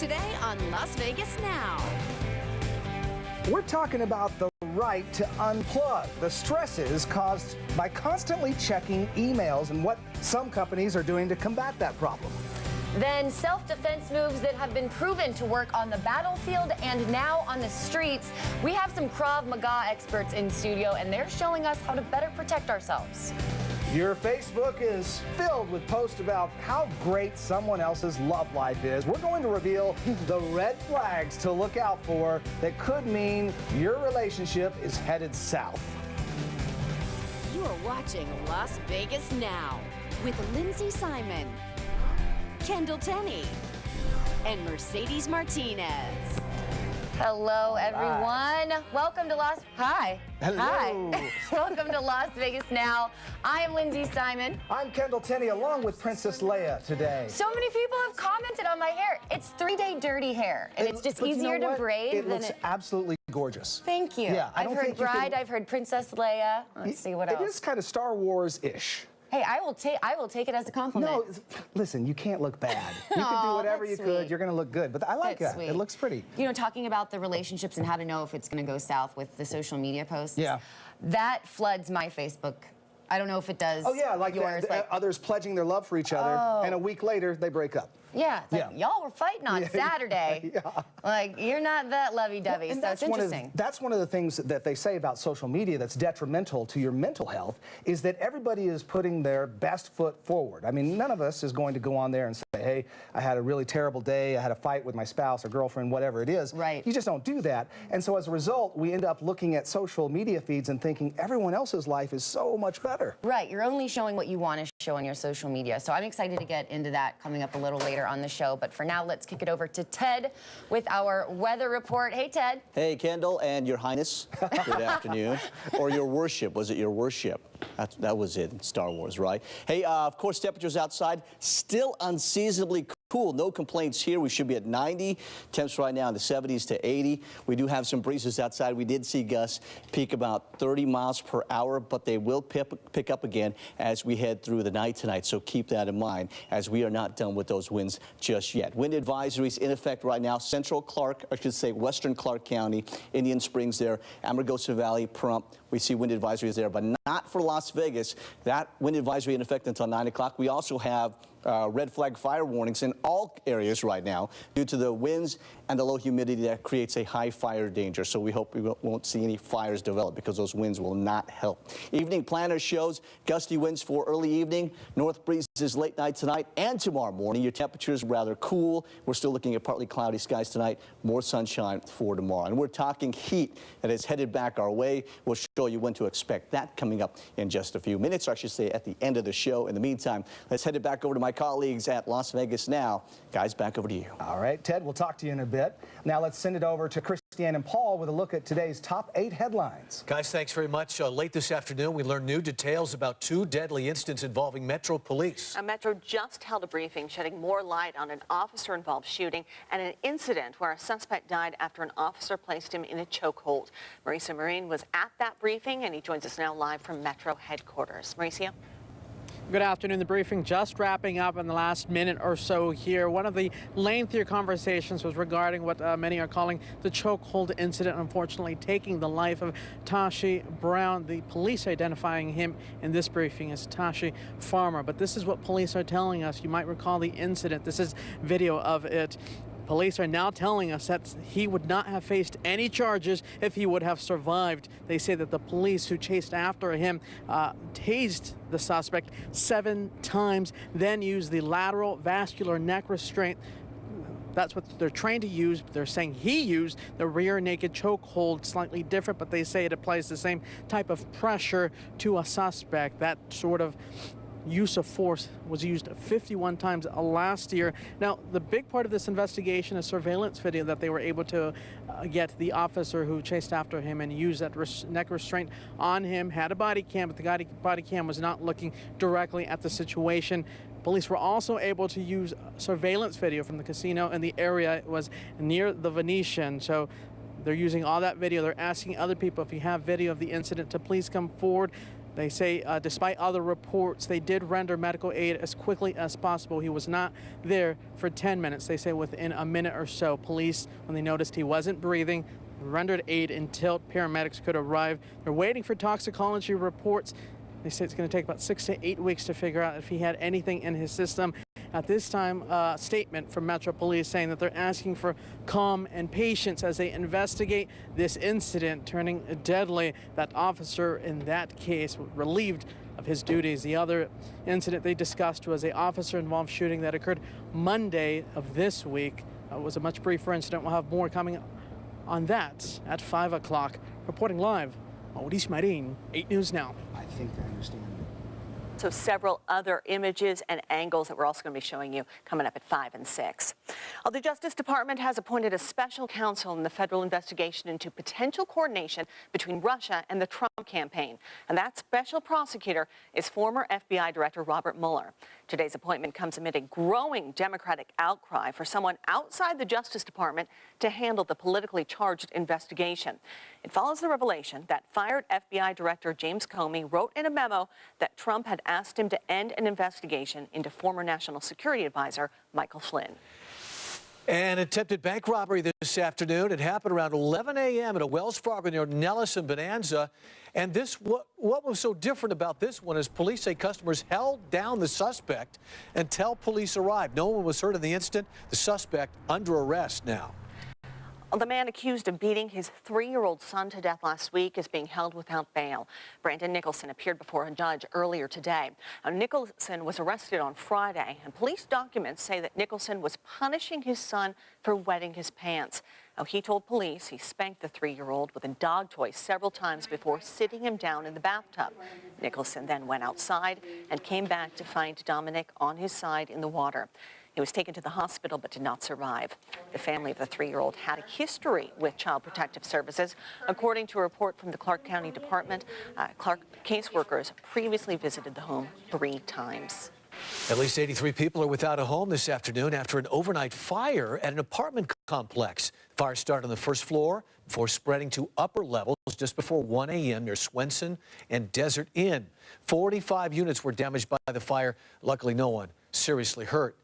Today on Las Vegas Now. We're talking about the right to unplug, the stresses caused by constantly checking emails and what some companies are doing to combat that problem. Then self-defense moves that have been proven to work on the battlefield and now on the streets. We have some Krav Maga experts in studio, and they're showing us how to better protect ourselves. Your Facebook is filled with posts about how great someone else's love life is. We're going to reveal the red flags to look out for that could mean your relationship is headed south. You are watching Las Vegas Now with Lindsay Simon, Kendall Tenney, and Mercedes Martinez. Hello, everyone. Welcome to Hi. Hello. Hi. Welcome to Las Vegas Now. I am Lindsay Simon. I'm Kendall Tenney, along with Princess Leia today. So many people have commented on my hair. It's 3-day dirty hair, and it's just easier to braid It than looks absolutely gorgeous. Thank you. Yeah, I've heard Bride, I've heard Princess Leia. Let's see what else. It is kind of Star Wars-ish. Hey, I will take it as a compliment. No, listen, you can't look bad. You can do whatever you could. You're going to look good. But I like that. Sweet. It looks pretty. You know, talking about the relationships and how to know if it's going to go south with the social media posts. Yeah. That floods my Facebook. I don't know if it does. Oh, yeah, like yours. others pledging their love for each other, and a week later, they break up. Yeah, it's like, y'all were fighting on Saturday. Yeah. Like, you're not that lovey-dovey, Well, so it's interesting. That's one of the things that they say about social media that's detrimental to your mental health, is that everybody is putting their best foot forward. I mean, none of us is going to go on there and say, hey, I had a really terrible day, I had a fight with my spouse or girlfriend, whatever it is. Right. You just don't do that. And so as a result, we end up looking at social media feeds and thinking everyone else's life is so much better. Right, you're only showing what you want to show on your social media. So I'm excited to get into that coming up a little later on the show. But for now, let's kick it over to Ted with our weather report. Hey, Ted. Hey, Kendall and Your Highness. Good afternoon. Or your worship. Was it your worship? That was it in Star Wars, right? Hey, of course, temperatures outside still unseasonably cool. No complaints here. We should be at 90. Temps right now in the 70s to 80. We do have some breezes outside. We did see gusts peak about 30 miles per hour, but they will pick up again as we head through the night tonight. So keep that in mind as we are not done with those winds just yet. Wind advisories in effect right now. Central Clark, I should say Western Clark County, Indian Springs there, Amargosa Valley, Pahrump. We see wind advisories there, but not for Las Vegas. That wind advisory in effect until 9 o'clock. We also have red flag fire warnings in all areas right now due to the winds and the low humidity that creates a high fire danger. So we hope we won't see any fires develop because those winds will not help. Evening planner shows gusty winds for early evening, north breezes late night tonight and tomorrow morning. Your temperatures rather cool. We're still looking at partly cloudy skies tonight, more sunshine for tomorrow. And we're talking heat that is headed back our way. We'll show you when to expect that coming up in just a few minutes, or I should say at the end of the show. In the meantime, let's head it back over to my colleagues at Las Vegas Now. Guys, back over to you. All right, Ted, we'll talk to you in a bit. Now let's send it over to Christiane and Paul with a look at today's top 8 headlines. Guys, thanks very much. Late this afternoon, we learned new details about 2 deadly incidents involving Metro Police. Metro just held a briefing shedding more light on an officer-involved shooting and an incident where a suspect died after an officer placed him in a chokehold. Mauricio Marine was at that briefing, and he joins us now live from Metro headquarters. Mauricio? Good afternoon. The briefing just wrapping up in the last minute or so here. One of the lengthier conversations was regarding what many are calling the chokehold incident, unfortunately taking the life of Tashi Brown. The police identifying him in this briefing as Tashi Farmer. But this is what police are telling us. You might recall the incident. This is video of it. Police are now telling us that he would not have faced any charges if he would have survived. They say that the police who chased after him tased the suspect 7 times, then used the lateral vascular neck restraint. That's what they're trained to use. They're saying he used the rear naked chokehold, slightly different, but they say it applies the same type of pressure to a suspect. That sort of use of force was used 51 times last year. Now, the big part of this investigation is surveillance video that they were able to get the officer who chased after him and used that neck restraint on him, had a body cam, but the body cam was not looking directly at the situation. Police were also able to use surveillance video from the casino in the area. It was near the Venetian. So they're using all that video. They're asking other people, if you have video of the incident, to please come forward. They say despite other reports, they did render medical aid as quickly as possible. He was not there for 10 minutes. They say within a minute or so, police, when they noticed he wasn't breathing, rendered aid until paramedics could arrive. They're waiting for toxicology reports. They say it's going to take about 6 to 8 weeks to figure out if he had anything in his system. At this time, a statement from Metro Police saying that they're asking for calm and patience as they investigate this incident turning deadly. That officer in that case relieved of his duties. The other incident they discussed was an officer-involved shooting that occurred Monday of this week. It was a much briefer incident. We'll have more coming on that at 5 o'clock. Reporting live, Maurice Marin, 8 News Now. I think I understand. So several other images and angles that we're also going to be showing you coming up at 5 and 6. The Justice Department has appointed a special counsel in the federal investigation into potential coordination between Russia and the Trump campaign. And that special prosecutor is former FBI Director Robert Mueller. Today's appointment comes amid a growing Democratic outcry for someone outside the Justice Department to handle the politically charged investigation. It follows the revelation that fired FBI Director James Comey wrote in a memo that Trump had asked him to end an investigation into former National Security Advisor Michael Flynn. An attempted bank robbery this afternoon. It happened around 11 a.m. at a Wells Fargo near Nellis and Bonanza. And what was so different about this one is police say customers held down the suspect until police arrived. No one was hurt in the incident. The suspect under arrest now. The man accused of beating his 3-year-old son to death last week is being held without bail. Brandon Nicholson appeared before a judge earlier today. Now, Nicholson was arrested on Friday, and police documents say that Nicholson was punishing his son for wetting his pants. Now, he told police he spanked the 3-year-old with a dog toy several times before sitting him down in the bathtub. Nicholson then went outside and came back to find Dominic on his side in the water. He was taken to the hospital but did not survive. The family of the 3-year-old had a history with Child Protective Services. According to a report from the Clark County Department, Clark caseworkers previously visited the home 3 times. At least 83 people are without a home this afternoon after an overnight fire at an apartment complex. The fire started on the first floor before spreading to upper levels just before 1 a.m. near Swenson and Desert Inn. 45 units were damaged by the fire. Luckily, no one seriously hurt.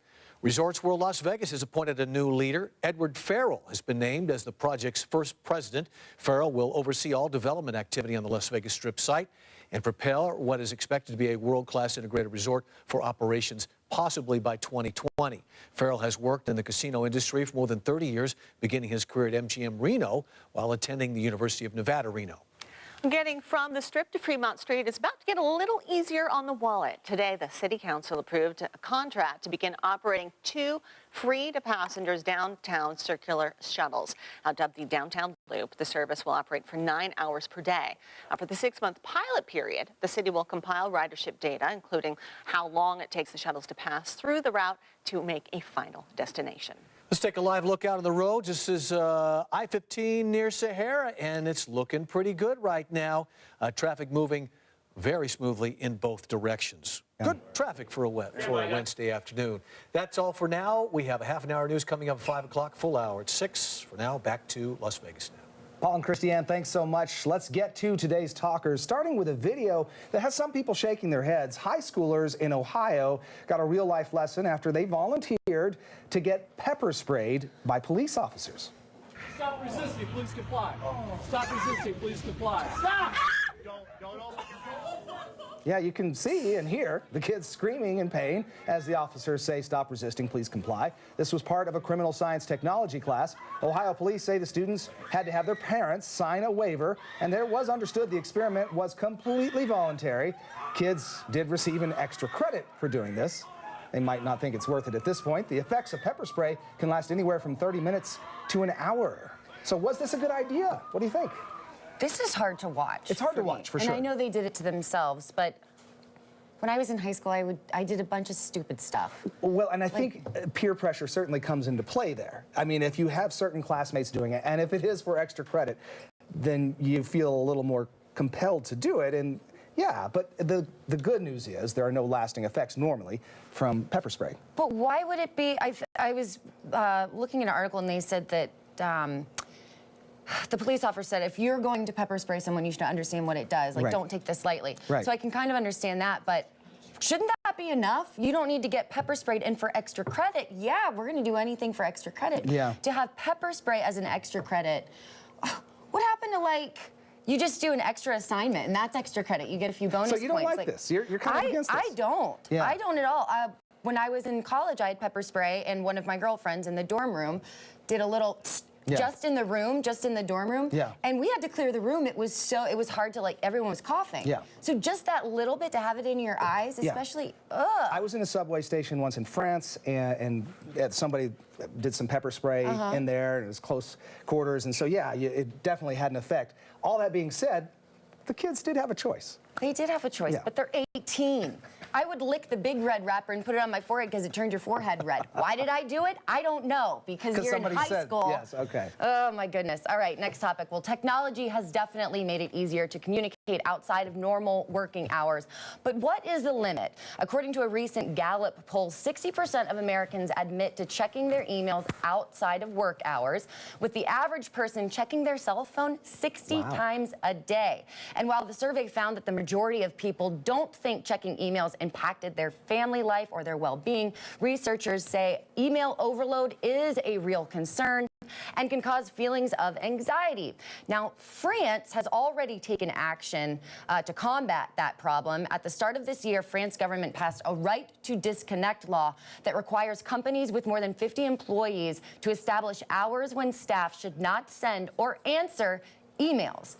Resorts World Las Vegas has appointed a new leader. Edward Farrell has been named as the project's first president. Farrell will oversee all development activity on the Las Vegas Strip site and propel what is expected to be a world-class integrated resort for operations possibly by 2020. Farrell has worked in the casino industry for more than 30 years, beginning his career at MGM Reno while attending the University of Nevada, Reno. Getting from the Strip to Fremont Street is about to get a little easier on the wallet. Today, the City Council approved a contract to begin operating 2 free-to-passengers downtown circular shuttles. Now dubbed the Downtown Loop, the service will operate for 9 hours per day. For the 6-month pilot period, the city will compile ridership data, including how long it takes the shuttles to pass through the route to make a final destination. Let's take a live look out on the road. This is I-15 near Sahara, and it's looking pretty good right now. Traffic moving very smoothly in both directions. Good traffic for a Wednesday afternoon. That's all for now. We have a half-an-hour news coming up at 5 o'clock, full hour at 6. For now, back to Las Vegas now. Paul and Christiane, thanks so much. Let's get to today's talkers, starting with a video that has some people shaking their heads. High schoolers in Ohio got a real-life lesson after they volunteered to get pepper sprayed by police officers. Stop resisting, please comply. Stop resisting, please comply. Stop! Don't open. Yeah, you can see and hear the kids screaming in pain as the officers say, "Stop resisting, please comply." This was part of a criminal science technology class. Ohio police say the students had to have their parents sign a waiver, and there was understood the experiment was completely voluntary. Kids did receive an extra credit for doing this. They might not think it's worth it at this point. The effects of pepper spray can last anywhere from 30 minutes to an hour. So was this a good idea? What do you think? This is hard to watch. It's hard to watch, for sure. And I know they did it to themselves, but when I was in high school, I did a bunch of stupid stuff. Well, and I think peer pressure certainly comes into play there. I mean, if you have certain classmates doing it, and if it is for extra credit, then you feel a little more compelled to do it. And yeah, but the good news is there are no lasting effects normally from pepper spray. But why would it be? I was looking at an article, and they said that the police officer said, if you're going to pepper spray someone, you should understand what it does. Like, Right. don't take this lightly. Right. So I can kind of understand that, but shouldn't that be enough? You don't need to get pepper sprayed, and for extra credit, yeah, we're gonna do anything for extra credit. Yeah. To have pepper spray as an extra credit, what happened to, like, you just do an extra assignment, and that's extra credit. You get a few bonus So points. you don't like this? You're kind of against this? I don't. Yeah. I don't at all. When I was in college, I had pepper spray, and one of my girlfriends in the dorm room did a little Yeah. just in the room, just in the dorm room. Yeah. And we had to clear the room. It was hard to, like, everyone was coughing. Yeah. So just that little bit to have it in your eyes, Yeah. especially, I was in a subway station once in France, and somebody did some pepper spray in there, and it was close quarters, and so yeah, it definitely had an effect. All that being said, the kids did have a choice. They did have a choice, Yeah. but they're 18. I would lick the big red wrapper and put it on my forehead because it turned your forehead red. Why did I do it? I don't know, because you're in somebody high said, school. yes, okay. Oh my goodness. All right, next topic. Well, technology has definitely made it easier to communicate outside of normal working hours. But what is the limit? According to a recent Gallup poll, 60% of Americans admit to checking their emails outside of work hours, with the average person checking their cell phone 60 times a day. And while the survey found that the majority of people don't think checking emails impacted their family life or their well-being, researchers say email overload is a real concern and can cause feelings of anxiety. Now, France has already taken action to combat that problem. At the start of this year, France government passed a right to disconnect law that requires companies with more than 50 employees to establish hours when staff should not send or answer emails.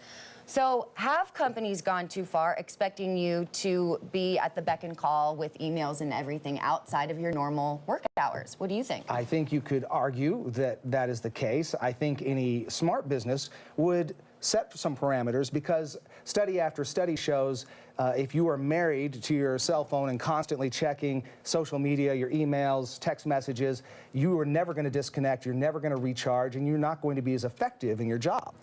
So have companies gone too far, expecting you to be at the beck and call with emails and everything outside of your normal work hours? What do you think? I think you could argue that that is the case. I think any smart business would set some parameters, because study after study shows if you are married to your cell phone and constantly checking social media, your emails, text messages, you are never going to disconnect, you're never going to recharge, and you're not going to be as effective in your job.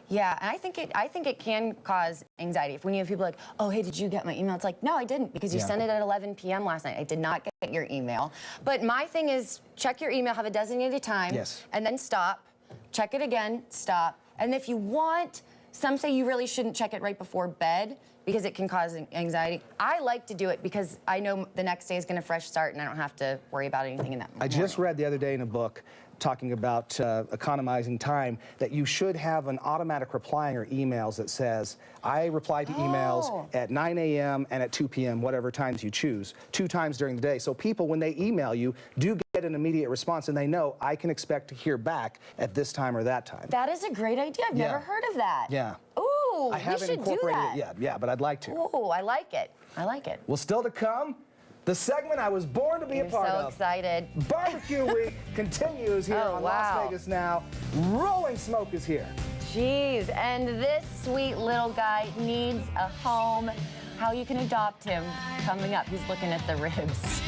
Yeah, and I think it can cause anxiety. When you have people like, oh, hey, did you get my email? It's like, no, I didn't, because you sent it at 11 p.m. last night. I did not get your email. But my thing is, check your email, have a designated time, and then stop, check it again, stop. And if you want, some say you really shouldn't check it right before bed because it can cause anxiety. I like to do it because I know the next day is going to fresh start and I don't have to worry about anything in that morning. I just read the other day in a book talking about economizing time, that you should have an automatic reply in your emails that says, I reply to emails at 9 a.m. and at 2 p.m., whatever times you choose, 2 times during the day. So people, when they email you, do get an immediate response, and they know I can expect to hear back at this time or that time. That is a great idea. I've never heard of that. Yeah. Ooh, I haven't we should incorporated do that. it yet, yeah, but I'd like to. Ooh, I like it. I like it. Well, still to come, the segment I was born to be a part so of. Excited. Barbecue Week continues here on Las Vegas Now. Rolling Smoke is here. Jeez, and this sweet little guy needs a home. How you can adopt him coming up. He's looking at the ribs.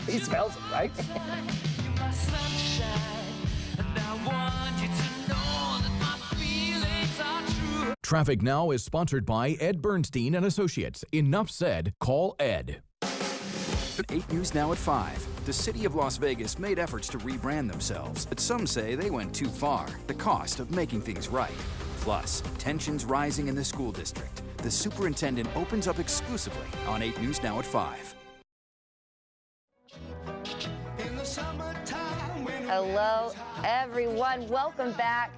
He smells it, right? Traffic Now is sponsored by Ed Bernstein and Associates. Enough said, call Ed. 8 News Now at 5. The city of Las Vegas made efforts to rebrand themselves, but some say they went too far. The cost of making things right. Plus, tensions rising in the school district. The superintendent opens up exclusively on 8 News Now at 5. Hello, everyone. Welcome back.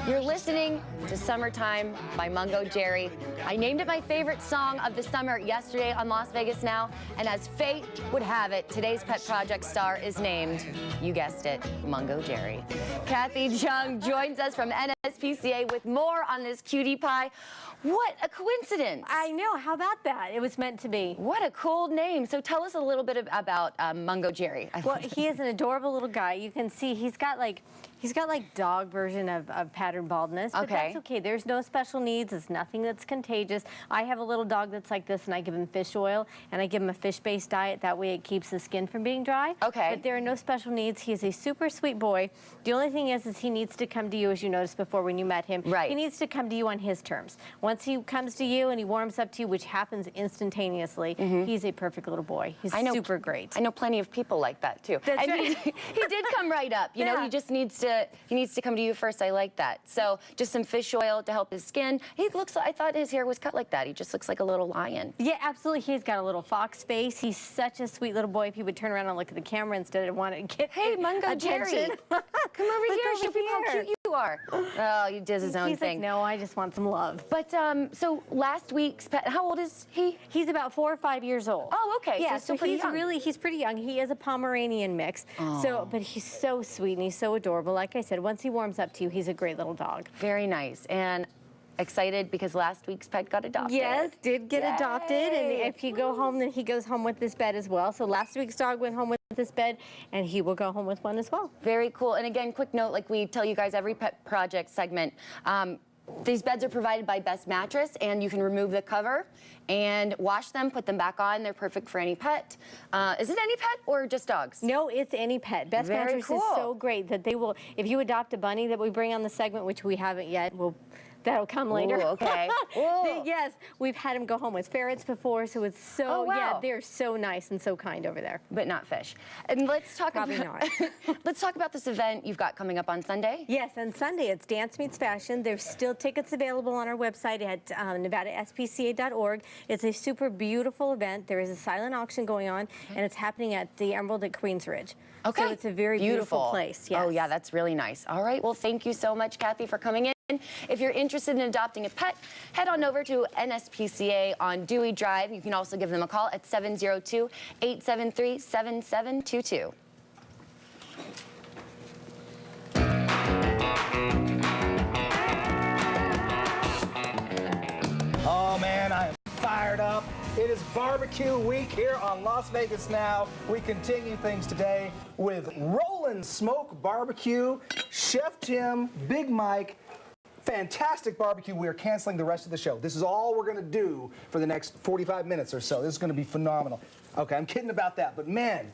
You're listening to Summertime by Mungo Jerry. I named it my favorite song of the summer yesterday on Las Vegas Now, and as fate would have it, today's Pet Project star is named, you guessed it, Mungo Jerry. Kathy Jung joins us from NSPCA with more on this cutie pie. What a coincidence. I know. How about that? It was meant to be. What a cool name. So tell us a little bit about Mungo Jerry. Well, he is an adorable little guy. You can see he's got like dog version of pattern baldness, but that's okay. There's no special needs. It's nothing that's contagious. I have a little dog that's like this, and I give him fish oil, and I give him a fish-based diet. That way it keeps the skin from being dry. Okay. But there are no special needs. He's a super sweet boy. The only thing is he needs to come to you, as you noticed before when you met him. Right. He needs to come to you on his terms. Once he comes to you and he warms up to you, which happens instantaneously, he's a perfect little boy. He's super great. I know plenty of people like that, too. That's and right. he did come right up. You know, he just needs to to come to you first. I like that. So just some fish oil to help his skin. I thought his hair was cut like that. He just looks like a little lion. Yeah, absolutely. He's got a little fox face. He's such a sweet little boy. If he would turn around and look at the camera instead of wanting to get Mungo Jerry, come over here. Show people how cute you are. Oh, he does his own He's thing. Like, no, I just want some love. But so last week's pet, how old is he? He's about 4 or 5 years old. Oh, okay. Yeah, so he's pretty young. He is a Pomeranian mix. So, but he's so sweet and he's so adorable. Like I said, once he warms up to you, he's a great little dog. Very nice. And excited because last week's pet got adopted. Yes, did get adopted. And if you go home, then he goes home with this bed as well. So last week's dog went home with this bed, and he will go home with one as well. Very cool. And again, quick note, like we tell you guys every pet project segment, these beds are provided by Best Mattress, and you can remove the cover and wash them, put them back on. They're perfect for any pet. Is it any pet or just dogs? No, it's any pet. Best Mattress is so great that they will, if you adopt a bunny that we bring on the segment, which we haven't yet, that'll come later. Ooh, okay. Yes, we've had him go home with ferrets before, so it's so, yeah, they're so nice and so kind over there. But not fish. And let's talk Probably about, let's talk about this event you've got coming up on Sunday. Yes, on Sunday it's Dance Meets Fashion. There's still tickets available on our website at nevadaspca.org. It's a super beautiful event. There is a silent auction going on, and it's happening at the Emerald at Queens Ridge. Okay. So it's a very beautiful place. Yes. Oh, yeah, that's really nice. All right, well, thank you so much, Kathy, for coming in. If you're interested in adopting a pet, head on over to NSPCA on Dewey Drive. You can also give them a call at 702-873-7722. Oh, man, I am fired up. It is barbecue week here on Las Vegas Now. We continue things today with Rollin' Smoke Barbecue, Chef Tim, Big Mike. Fantastic barbecue. We are canceling the rest of the show. This is all we're going to do for the next 45 minutes or so. This is going to be phenomenal. Okay, I'm kidding about that, but man,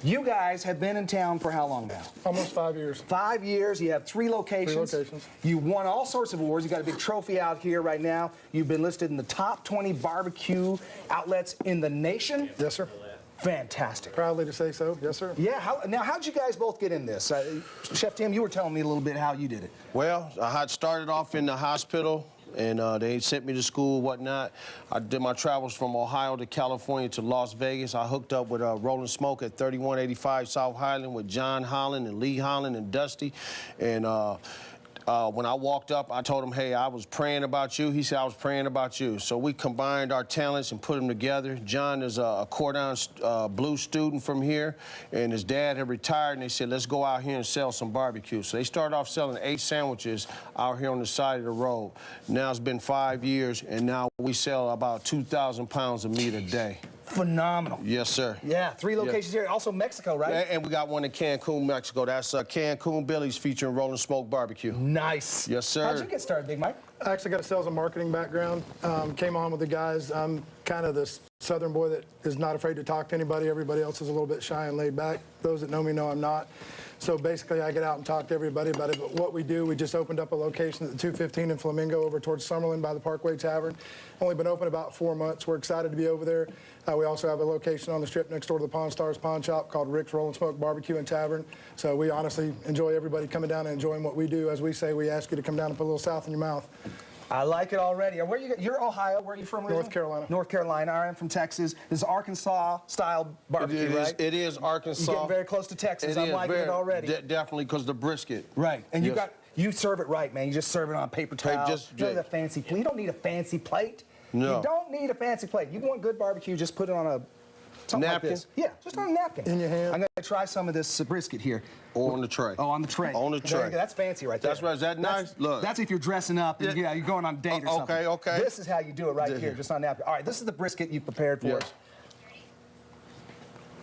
you guys have been in town for how long now? Almost 5 years. 5 years. You have 3 locations. 3 locations. You won all sorts of awards. You got a big trophy out here right now. You've been listed in the top 20 barbecue outlets in the nation. Yes, sir. Fantastic. Proudly to say so. Yes, sir. Yeah. Now, how'd you guys both get in this? Chef Tim, you were telling me a little bit how you did it. Well, I had started off in the hospital, and they sent me to school, whatnot. I did my travels from Ohio to California to Las Vegas. I hooked up with Rollin' Smoke at 3185 South Highland with John Holland and Lee Holland and Dusty. And when I walked up, I told him, hey, I was praying about you. He said, I was praying about you. So we combined our talents and put them together. John is a Cordon Bleu student from here, and his dad had retired, and they said, let's go out here and sell some barbecue. So they started off selling 8 sandwiches out here on the side of the road. Now it's been 5 years, and now we sell about 2,000 pounds of meat a day. Phenomenal. Yes, sir. Yeah, 3 locations here. Also Mexico, right? And we got one in Cancun, Mexico. That's Cancun Billy's featuring Rollin' Smoke Barbecue. Nice. Yes, sir. How'd you get started, Big Mike? I actually got a sales and marketing background. Came on with the guys. I'm kind of this Southern boy that is not afraid to talk to anybody. Everybody else is a little bit shy and laid back. Those that know me know I'm not. So basically, I get out and talk to everybody about it. But what we do, we just opened up a location at the 215 in Flamingo over towards Summerlin by the Parkway Tavern. Only been open about 4 months. We're excited to be over there. We also have a location on the strip next door to the Pawn Stars Pawn Shop called Rick's Rollin' Smoke Barbecue and Tavern. So we honestly enjoy everybody coming down and enjoying what we do. As we say, we ask you to come down and put a little south in your mouth. I like it already. Where you're Ohio. Where are you from? North Carolina. North Carolina. I'm from Texas. This is Arkansas-style barbecue, right? It is Arkansas. You're getting very close to Texas. I'm liking it already. Definitely, because the brisket. Right. And you serve it right, man. You just serve it on a paper towel. You don't need a fancy plate. You don't need a fancy plate. No. You don't need a fancy plate. You want good barbecue, just put it on a something napkin? Like this. Yeah, just on a napkin. In your hand. I'm going to try some of this brisket here. Or on the tray. Oh, on the tray. On the tray. That's fancy right there. That's right. Is that nice? Look. That's if you're dressing up and you're going on a date or something. Okay, okay. This is how you do it right here, just on napkin. All right, this is the brisket you prepared for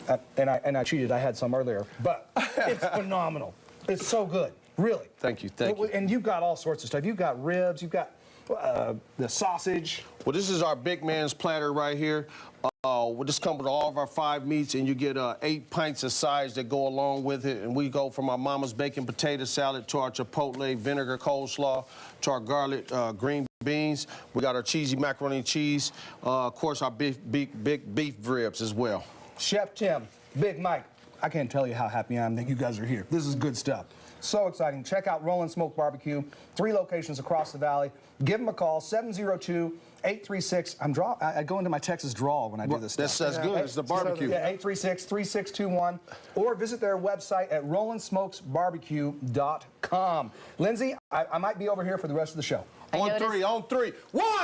us. And I cheated. I had some earlier. But it's phenomenal. It's so good. Really. Thank you. Thank you. And you've got all sorts of stuff. You've got ribs. You've got the sausage. Well, this is our big man's platter right here. This comes with all of our 5 meats, and you get 8 pints of sides that go along with it. And we go from our mama's bacon potato salad to our chipotle vinegar coleslaw to our garlic green beans. We got our cheesy macaroni and cheese. Of course, our big beef ribs as well. Chef Tim, Big Mike, I can't tell you how happy I am that you guys are here. This is good stuff. So exciting. Check out Rollin' Smoke Barbecue, 3 locations across the valley. Give them a call, 702-836. I go into my Texas drawl when I do this stuff. That's good. It's the barbecue. Yeah, 836-3621. Or visit their website at rollinsmokesbarbecue.com. Lindsay, I might be over here for the rest of the show. On three. 1,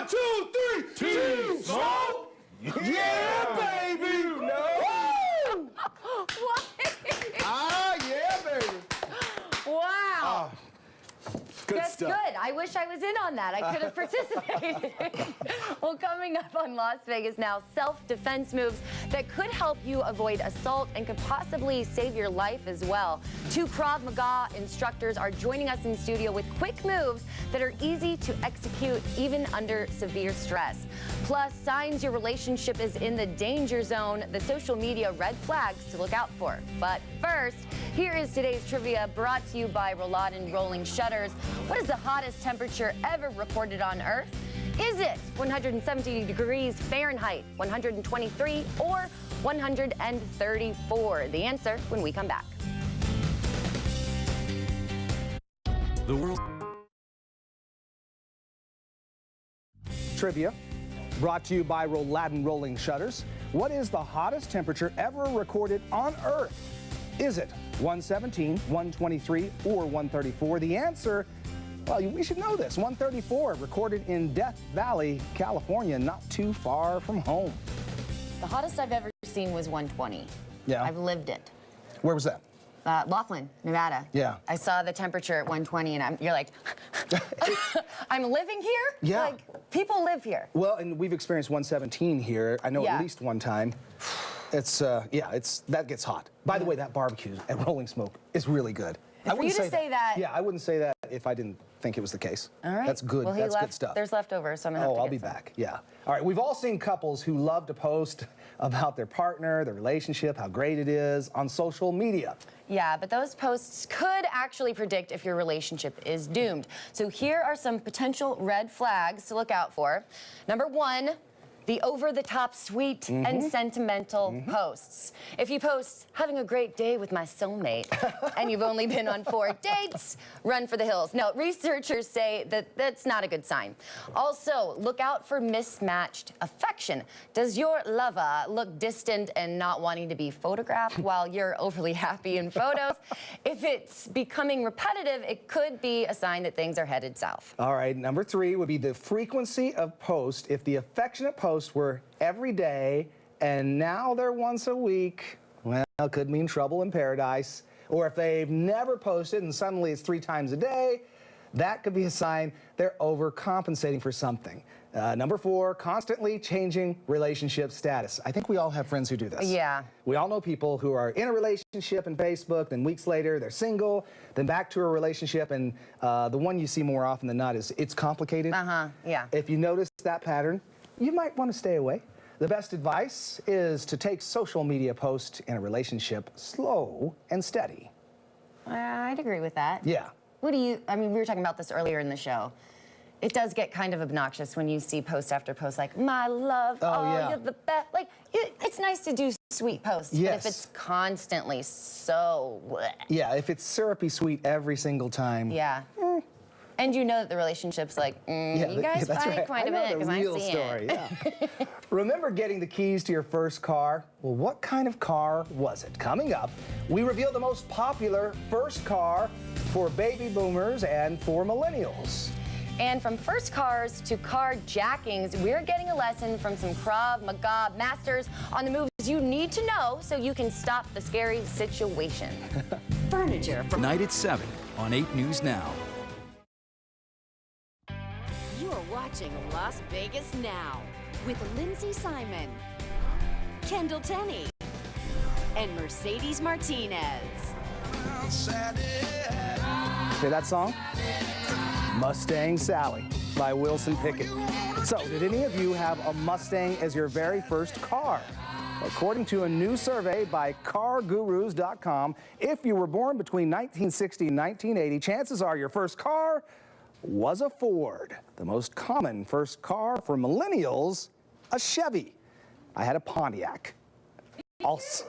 2, 3. Team Smoke! Yeah, baby! What? Ah, yeah, baby! Wow. That's stuff. good. I wish I was in on that. I could have participated. Well, coming up on Las Vegas Now, self-defense moves that could help you avoid assault and could possibly save your life as well. 2 Krav Maga instructors are joining us in studio with quick moves that are easy to execute even under severe stress. Plus, signs your relationship is in the danger zone, the social media red flags to look out for. But first, here is today's trivia brought to you by Rolladen Rolling Shutters. What is the hottest temperature ever recorded on Earth? Is it 170 degrees Fahrenheit, 123, or 134? The answer when we come back. The world. Trivia brought to you by Rolladen Rolling Shutters. What is the hottest temperature ever recorded on Earth? Is it 117, 123, or 134? The answer, well, we should know this. 134, recorded in Death Valley, California, not too far from home. The hottest I've ever seen was 120. Yeah. I've lived it. Where was that? Laughlin, Nevada. Yeah. I saw the temperature at 120, and you're like, I'm living here? Yeah. Like, people live here. Well, and we've experienced 117 here. I know Yeah. at least one time. That gets hot. By the way, that barbecue at Rolling Smoke is really good. For you to say that. Yeah, I wouldn't say that if I didn't think it was the case. All right. That's good. Well, That's good stuff. There's leftovers, so I'm gonna have to I'll get be some. back. Yeah. All right. We've all seen couples who love to post about their partner, their relationship, how great it is on social media. Yeah, but those posts could actually predict if your relationship is doomed. So here are some potential red flags to look out for. Number 1, the over-the-top sweet and sentimental posts. If you post, having a great day with my soulmate, and you've only been on 4 dates, run for the hills. No, researchers say that that's not a good sign. Also, look out for mismatched affection. Does your lover look distant and not wanting to be photographed while you're overly happy in photos? If it's becoming repetitive, it could be a sign that things are headed south. All right. Number 3 would be the frequency of post. If the affectionate posts were every day and now they're once a week, well, it could mean trouble in paradise. Or if they've never posted and suddenly it's 3 times a day, that could be a sign they're overcompensating for something. Number 4, constantly changing relationship status. I think we all have friends who do this. Yeah. We all know people who are in a relationship in Facebook, then weeks later they're single, then back to a relationship, and the one you see more often than not is it's complicated. Yeah. If you notice that pattern, you might want to stay away. The best advice is to take social media posts in a relationship slow and steady. I'd agree with that. Yeah. What do you, I mean, we were talking about this earlier in the show. It does get kind of obnoxious when you see post after post like, my love, yeah. you're the best. Like, it's nice to do sweet posts, Yes. but if it's constantly so bleh. Yeah, if it's syrupy sweet every single time. Yeah. And you know that the relationship's like, you guys that's fight right. quite a I know bit the because I real see story, it. yeah. Remember getting the keys to your first car? Well, what kind of car was it? Coming up, we reveal the most popular first car for baby boomers and for millennials. And from first cars to carjackings, we're getting a lesson from some Krav Maga masters on the moves you need to know so you can stop the scary situation. Furniture from Tonight at 7 on 8 News Now. You are watching Las Vegas Now with Lindsay Simon, Kendall Tenney, and Mercedes Martinez. Hear that song? Mustang Sally by Wilson Pickett. So, did any of you have a Mustang as your very first car? According to a new survey by CarGurus.com, if you were born between 1960 and 1980, chances are your first car was a Ford. The most common first car for millennials, a Chevy. I had a Pontiac.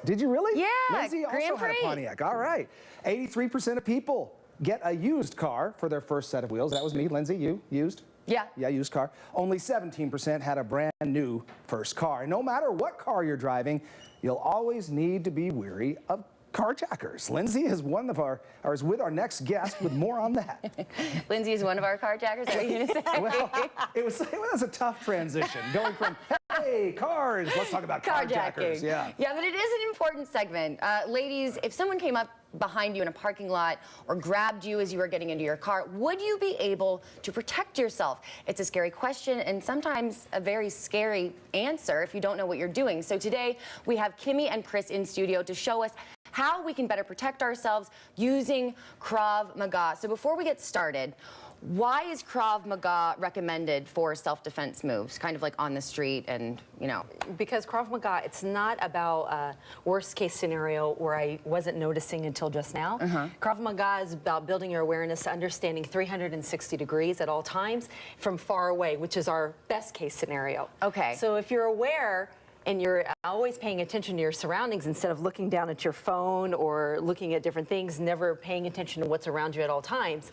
Did you really? Yeah, Lindsay Grand also had a Prix. Pontiac. All right. 83% of people get a used car for their first set of wheels. That was me, Lindsay. You used? Yeah. Yeah, used car. Only 17% had a brand new first car. And no matter what car you're driving, you'll always need to be wary of carjackers. Lindsay is is with our next guest with more on that. Lindsay is one of our carjackers. What are you going to say? Well, it was a tough transition going from hey cars, let's talk about carjackers. Yeah. Yeah, but it is an important segment. Ladies, if someone came up behind you in a parking lot or grabbed you as you were getting into your car, would you be able to protect yourself? It's a scary question and sometimes a very scary answer if you don't know what you're doing. So today we have Kimmy and Chris in studio to show us how we can better protect ourselves using Krav Maga. So before we get started, why is Krav Maga recommended for self-defense moves, kind of like on the street and, you know? Because Krav Maga, it's not about a worst case scenario where I wasn't noticing until just now. Krav Maga is about building your awareness, understanding 360 degrees at all times from far away, which is our best case scenario. Okay. So if you're aware and you're always paying attention to your surroundings instead of looking down at your phone or looking at different things, never paying attention to what's around you at all times,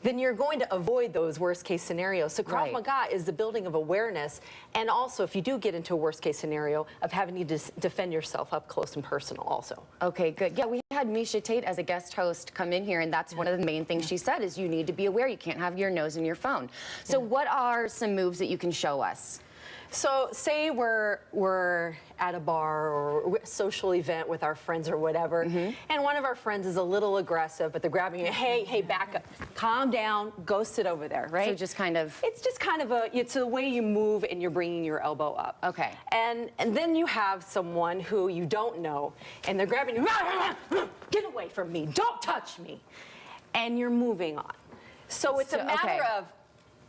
then you're going to avoid those worst case scenarios. So Krav Maga is the building of awareness, and also if you do get into a worst case scenario, of having to defend yourself up close and personal also. Okay, good. Yeah, we had Misha Tate as a guest host come in here, and that's one of the main things she said is you need to be aware. You can't have your nose in your phone. So what are some moves that you can show us? So say we're at a bar or a social event with our friends or whatever, and one of our friends is a little aggressive, but they're grabbing you, hey, back up, calm down, go sit over there, right? So just kind of... It's just kind of it's a way you move and you're bringing your elbow up. Okay. And then you have someone who you don't know, and they're grabbing you, get away from me, don't touch me, and you're moving on. So it's a matter of,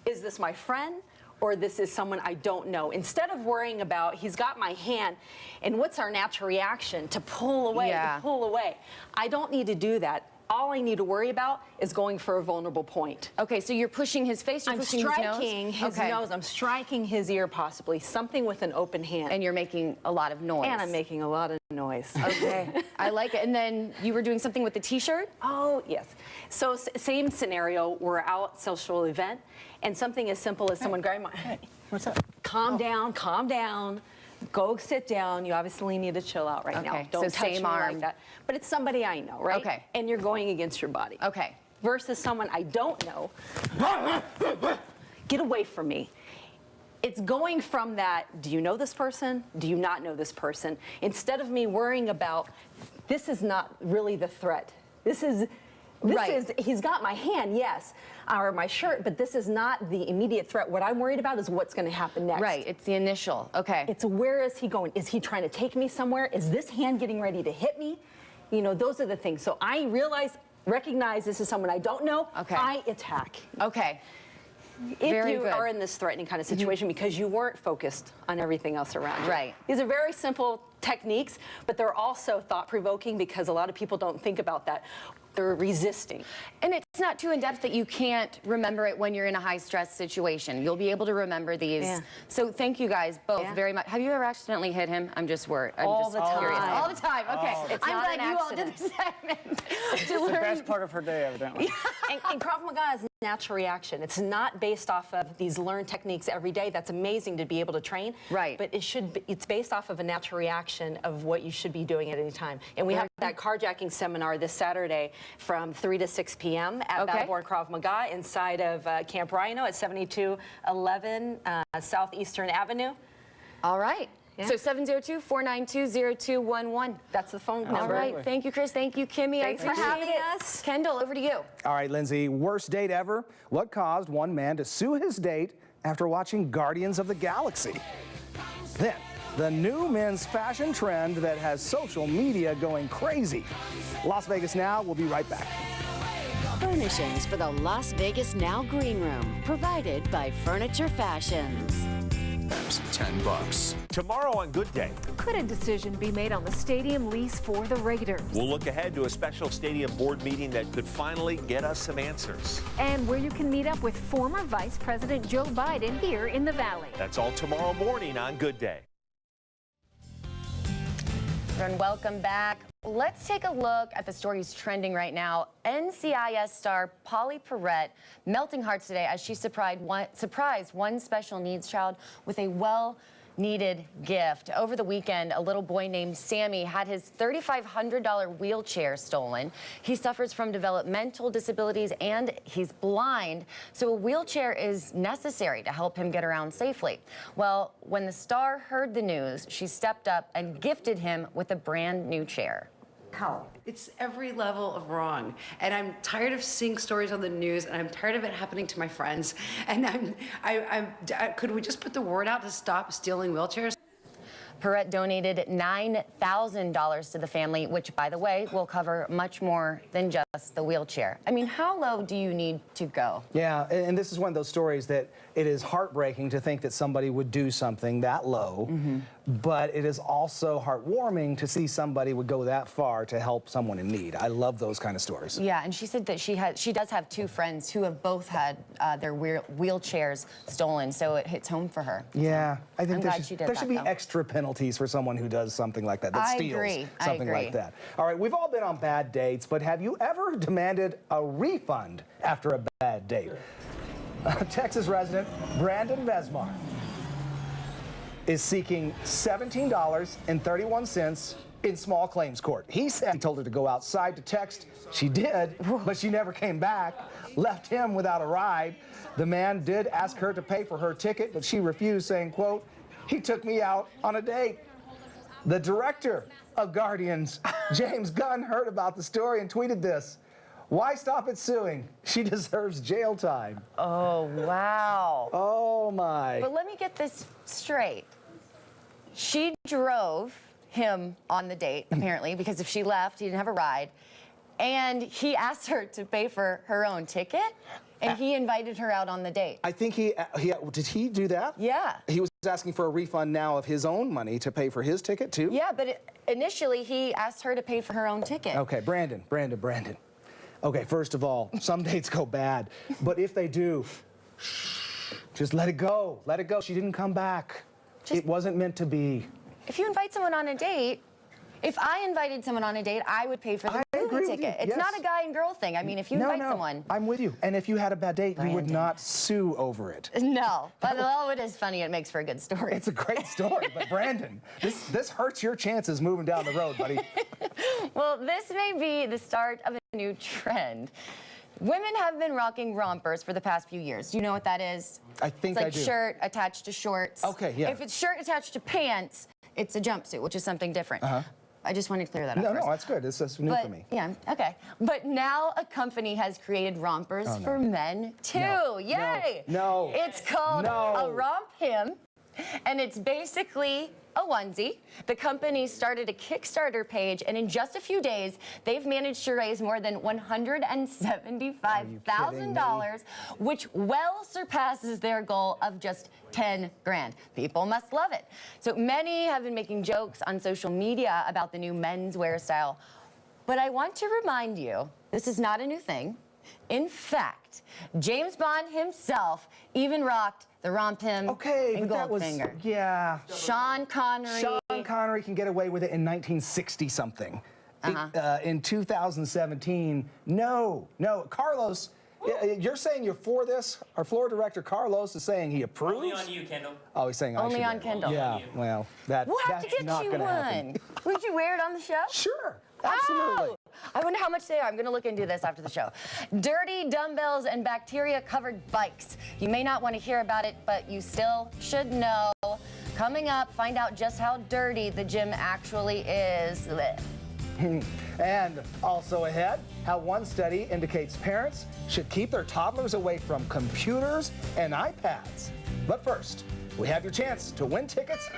is this my friend? Or this is someone I don't know. Instead of worrying about, he's got my hand, and what's our natural reaction? To pull away, to pull away. I don't need to do that. All I need to worry about is going for a vulnerable point. Okay, so you're pushing his face, you're pushing his nose? I'm striking his nose, I'm striking his ear possibly, something with an open hand. And you're making a lot of noise. And I'm making a lot of noise. Okay, I like it. And then you were doing something with the t-shirt? Oh, yes. So same scenario, we're out social event, and something as simple as someone grabbing my, hey, what's up? Calm down, calm down. Go sit down. You obviously need to chill out right now. Don't touch me like that. But it's somebody I know, right? Okay. And you're going against your body. Okay. Versus someone I don't know. Get away from me. It's going from that, do you know this person? Do you not know this person? Instead of me worrying about, this is not really the threat. This is, he's got my hand, yes, or my shirt, but this is not the immediate threat. What I'm worried about is what's going to happen next. Right, it's the initial, okay. It's where is he going? Is he trying to take me somewhere? Is this hand getting ready to hit me? You know, those are the things. So I recognize this is someone I don't know, I attack. Okay. If you are in this threatening kind of situation because you weren't focused on everything else around you. Right. These are very simple techniques, but they're also thought-provoking because a lot of people don't think about that. They're resisting. And it's not too in-depth that you can't remember it when you're in a high-stress situation. You'll be able to remember these. Yeah. So thank you guys both very much. Have you ever accidentally hit him? I'm just worried. All the time. Curious. All the time. Okay. It's I'm not glad an you all accident. did the segment. It's the best part of her day, evidently. And Krav Maga is natural reaction. It's not based off of these learned techniques every day. That's amazing to be able to train. Right. But it's based off of a natural reaction of what you should be doing at any time. And we have that carjacking seminar this Saturday from 3 to 6 p.m. at Battleborn Krav Maga inside of Camp Rhino at 7211 Southeastern Avenue. All right. Yeah. So 702-492-0211. That's the phone number. All right. Thank you, Chris. Thank you, Kimmy. Thanks for having us. Kendall, over to you. All right, Lindsay, worst date ever? What caused one man to sue his date after watching Guardians of the Galaxy? Then, the new men's fashion trend that has social media going crazy. Las Vegas Now, we'll be right back. Furnishings for the Las Vegas Now Green Room, provided by Furniture Fashions. That's $10. Tomorrow on Good Day. Could a decision be made on the stadium lease for the Raiders? We'll look ahead to a special stadium board meeting that could finally get us some answers. And where you can meet up with former Vice President Joe Biden here in the Valley. That's all tomorrow morning on Good Day. And welcome back. Let's take a look at the stories trending right now. NCIS star Polly Perrette melting hearts today as she surprised one special needs child with a well-needed gift. Over the weekend, a little boy named Sammy had his $3,500 wheelchair stolen. He suffers from developmental disabilities and he's blind, so a wheelchair is necessary to help him get around safely. Well, when the star heard the news, she stepped up and gifted him with a brand new chair. How? It's every level of wrong. And I'm tired of seeing stories on the news, and I'm tired of it happening to my friends. And could we just put the word out to stop stealing wheelchairs? Perrette donated $9,000 to the family, which, by the way, will cover much more than just the wheelchair. I mean, how low do you need to go? Yeah, and this is one of those stories that it is heartbreaking to think that somebody would do something that low, but it is also heartwarming to see somebody would go that far to help someone in need. I love those kind of stories. Yeah, and she said that she does have two friends who have both had their wheelchairs stolen, so it hits home for her. Yeah, I think I'm glad there should be extra penalties for someone who does something like that, that steals something like that. All right, we've all been on bad dates, but have you ever demanded a refund after a bad date? Texas resident Brandon Vesmar is seeking $17.31 in small claims court. He said he told her to go outside to text. She did, but she never came back, left him without a ride. The man did ask her to pay for her ticket, but she refused, saying, quote, "He took me out on a date." The director of Guardians, James Gunn, heard about the story and tweeted this: "Why stop at suing? She deserves jail time." Oh, wow. Oh, my. But let me get this straight. She drove him on the date, apparently, because if she left, he didn't have a ride. And he asked her to pay for her own ticket, and he invited her out on the date. I think did he do that? Yeah. He was asking for a refund now of his own money to pay for his ticket, too? Yeah, but initially, he asked her to pay for her own ticket. Okay, Brandon. Okay, first of all, some dates go bad, but if they do, just let it go. Let it go. She didn't come back. It wasn't meant to be. If you invite someone on a date, if I invited someone on a date, I would pay for the movie ticket. It's not a guy and girl thing. I mean, if you invite someone. I'm with you. And if you had a bad date, you would not sue over it. No, but although it is funny, it makes for a good story. It's a great story, but Brandon, this hurts your chances moving down the road, buddy. Well, this may be the start of a new trend. Women have been rocking rompers for the past few years. Do you know what that is? I think I do. It's like shirt attached to shorts. Okay, yeah. If it's shirt attached to pants, it's a jumpsuit, which is something different. I just wanted to clear that up first. No, that's good. It's new for me. Yeah, okay. But now a company has created rompers for men, too. No. Yay! No. It's called a Romp Him, and it's basically a onesie. The company started a Kickstarter page, and in just a few days, they've managed to raise more than $175,000, which well surpasses their goal of just 10 grand. People must love it. So many have been making jokes on social media about the new menswear style. But I want to remind you, this is not a new thing. In fact, James Bond himself even rocked the Romp Him and Goldfinger. Yeah. Sean Connery. Sean Connery can get away with it in 1960-something. In 2017, no. Carlos, you're saying you're for this? Our floor director, Carlos, is saying he approves? Only on you, Kendall. Oh, he's saying only on Kendall. Yeah, well, that's we'll have to get not you gonna one. happen. Would you wear it on the show? Sure. Absolutely. Oh, I wonder how much they are. I'm going to look into this after the show. Dirty dumbbells and bacteria-covered bikes. You may not want to hear about it, but you still should know. Coming up, find out just how dirty the gym actually is. And also ahead, how one study indicates parents should keep their toddlers away from computers and iPads. But first, we have your chance to win tickets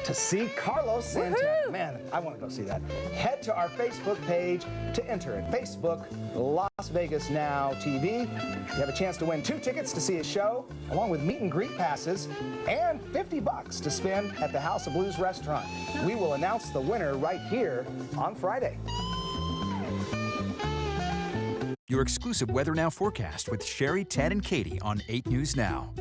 to see Carlos Santana. Man, I want to go see that. Head to our Facebook page to enter at Facebook Las Vegas Now TV. You have a chance to win 2 tickets to see a show, along with meet and greet passes, and $50 to spend at the House of Blues restaurant. We will announce the winner right here on Friday. Your exclusive Weather Now forecast with Sherry, Ted, and Katie on 8 News Now.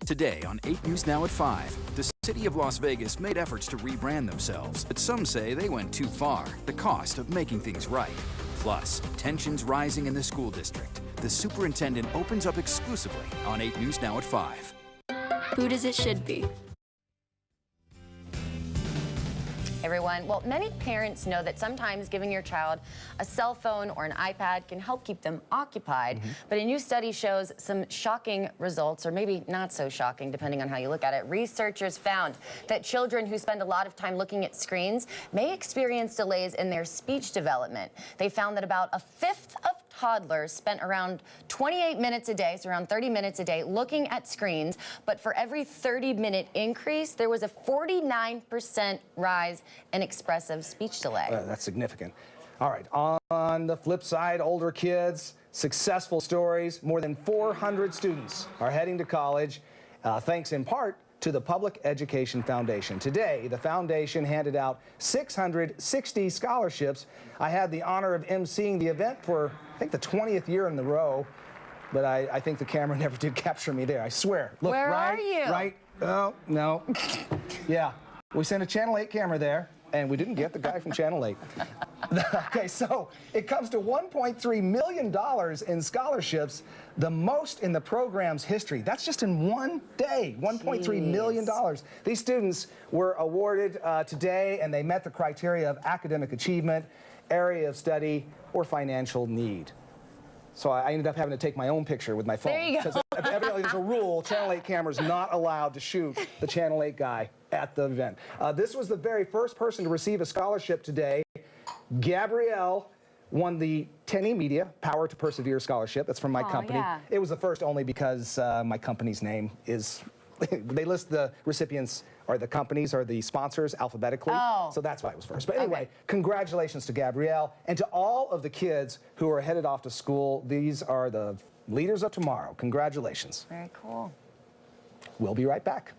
Today on 8 News Now at 5, the City of Las Vegas made efforts to rebrand themselves, but some say they went too far. The cost of making things right. Plus, tensions rising in the school district. The superintendent opens up exclusively on 8 News Now at 5. Food as it should be. Everyone, well, many parents know that sometimes giving your child a cell phone or an iPad can help keep them occupied. But a new study shows some shocking results, or maybe not so shocking, depending on how you look at it. Researchers found that children who spend a lot of time looking at screens may experience delays in their speech development. They found that about a fifth of toddlers spent around 28 minutes a day, so around 30 minutes a day, looking at screens. But for every 30-minute increase, there was a 49% rise in expressive speech delay. That's significant. All right, on the flip side, older kids, successful stories. More than 400 students are heading to college, thanks in part to the Public Education Foundation. Today, the foundation handed out 660 scholarships. I had the honor of emceeing the event for, I think, the 20th year in a row, but I think the camera never did capture me there, I swear. Look, Where right, are you? Right, oh, no. Yeah, we sent a Channel 8 camera there, and we didn't get the guy from Channel 8. Okay, so it comes to $1.3 million in scholarships, the most in the program's history. That's just in one day, $1.3 million. These students were awarded today, and they met the criteria of academic achievement, area of study, or financial need. So I ended up having to take my own picture with my phone. There you go. Because evidently there's a rule, Channel 8 cameras not allowed to shoot the Channel 8 guy at the event. This was the very first person to receive a scholarship today. Gabrielle won the Tenny Media Power to Persevere Scholarship. That's from my company. Yeah. It was the first only because my company's name is, they list the recipients or the companies or the sponsors alphabetically. Oh. So that's why it was first. But anyway, Okay. congratulations to Gabrielle and to all of the kids who are headed off to school. These are the leaders of tomorrow. Congratulations. Very cool. We'll be right back.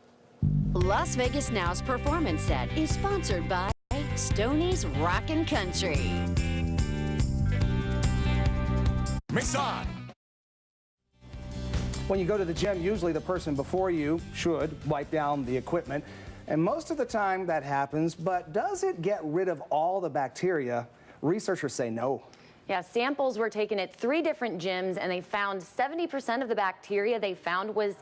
Las Vegas Now's performance set is sponsored by Stoney's Rockin' Country. Mason. When you go to the gym, usually the person before you should wipe down the equipment. And most of the time that happens, but does it get rid of all the bacteria? Researchers say no. Yeah, samples were taken at 3 different gyms, and they found 70% of the bacteria they found was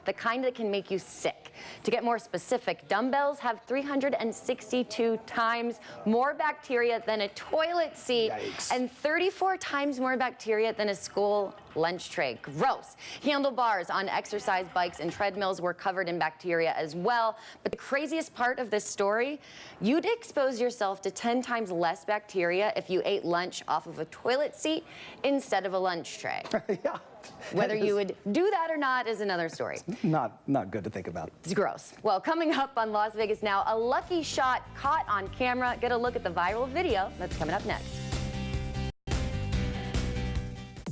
the kind that can make you sick. To get more specific, dumbbells have 362 times more bacteria than a toilet seat. Yikes. And 34 times more bacteria than a school lunch tray. Gross. Handlebars on exercise bikes and treadmills were covered in bacteria as well. But the craziest part of this story, you'd expose yourself to 10 times less bacteria if you ate lunch off of a toilet seat instead of a lunch tray. Yeah. Whether you would do that or not is another story. Not good to think about. It's gross. Well, coming up on Las Vegas Now, a lucky shot caught on camera. Get a look at the viral video that's coming up next.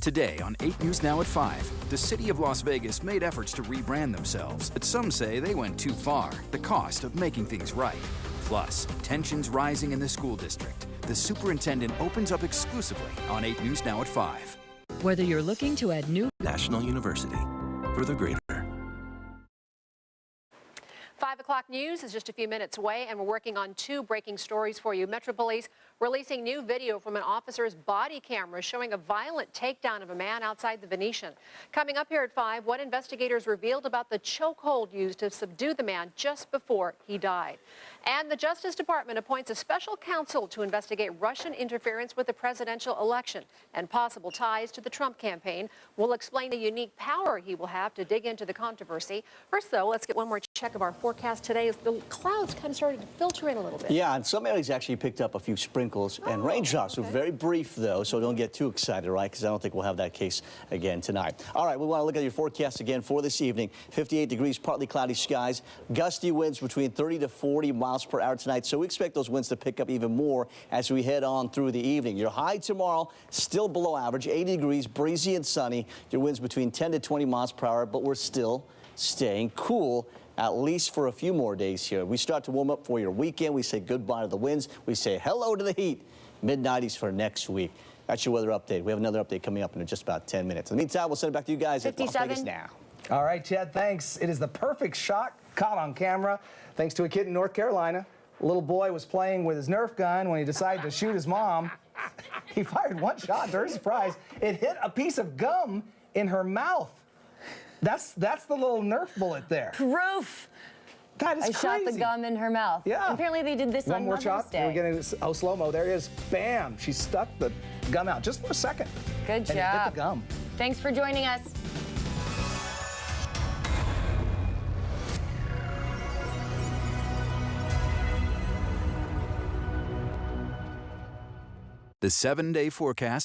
Today on 8 News Now at 5, the City of Las Vegas made efforts to rebrand themselves, but some say they went too far. The cost of making things right. Plus, tensions rising in the school district. The superintendent opens up exclusively on 8 News Now at 5. Whether you're looking to add new National University. For the greater. 5 o'clock news is just a few minutes away, and we're working on 2 breaking stories for you. Metro Police releasing new video from an officer's body camera showing a violent takedown of a man outside the Venetian. Coming up here at 5, what investigators revealed about the chokehold used to subdue the man just before he died. And the Justice Department appoints a special counsel to investigate Russian interference with the presidential election and possible ties to the Trump campaign. We'll explain the unique power he will have to dig into the controversy. First, though, let's get one more check of our forecast today as the clouds kind of started to filter in a little bit. Yeah, and some areas actually picked up a few sprinkles and raindrops. Okay. Very brief, though, so don't get too excited, right? Because I don't think we'll have that case again tonight. All right, we want to look at your forecast again for this evening. 58 degrees, partly cloudy skies, gusty winds between 30 to 40 miles per hour tonight, so we expect those winds to pick up even more as we head on through the evening. Your high tomorrow, still below average, 80 degrees, breezy and sunny. Your winds between 10 to 20 miles per hour, but we're still staying cool, at least for a few more days here. We start to warm up for your weekend. We say goodbye to the winds. We say hello to the heat. Mid-90s for next week. That's your weather update. We have another update coming up in just about 10 minutes. In the meantime, we'll send it back to you guys at Las Vegas Now. All right, Chad, thanks. It is the perfect shot Caught on camera thanks to a kid in North Carolina. A little boy was playing with his Nerf gun when he decided to shoot his mom. He fired one shot. To her surprise, it hit a piece of gum in her mouth. That's the little Nerf bullet there. Proof. That is I crazy. shot the gum in her mouth. Yeah. Apparently they did this One on more Mother's shot. Day. We're getting slow-mo. There it is. Bam. She stuck the gum out just for a second. Good And it hit job. the gum. Thanks for joining us. The 7-day forecast